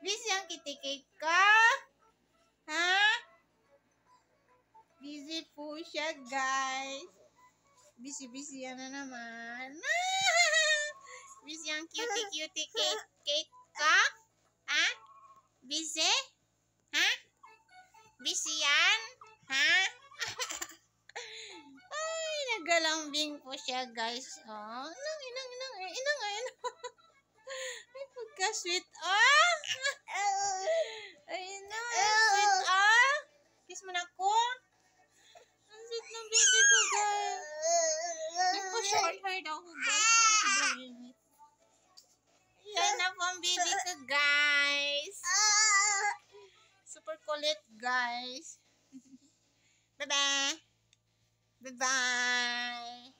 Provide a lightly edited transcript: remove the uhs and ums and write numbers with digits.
Busy ang kitikit ka? Ha? Busy po siya, guys. Busy yan na naman. Busy ang cutie cake ka? Ha? Busy? Ha? Busy yan? Ha? Ay, nagalambing po siya, guys. Oh, inang. Ay, pagka-sweet. Oh! Ay, inang. Sweet, ah. Kiss mo na ko. Ang sweet ng baby ko, guys. Nagpa-short hair daw ko, guys. Yan na po ang baby ko, guys. Super kulit, guys. Bye-bye. Bye-bye.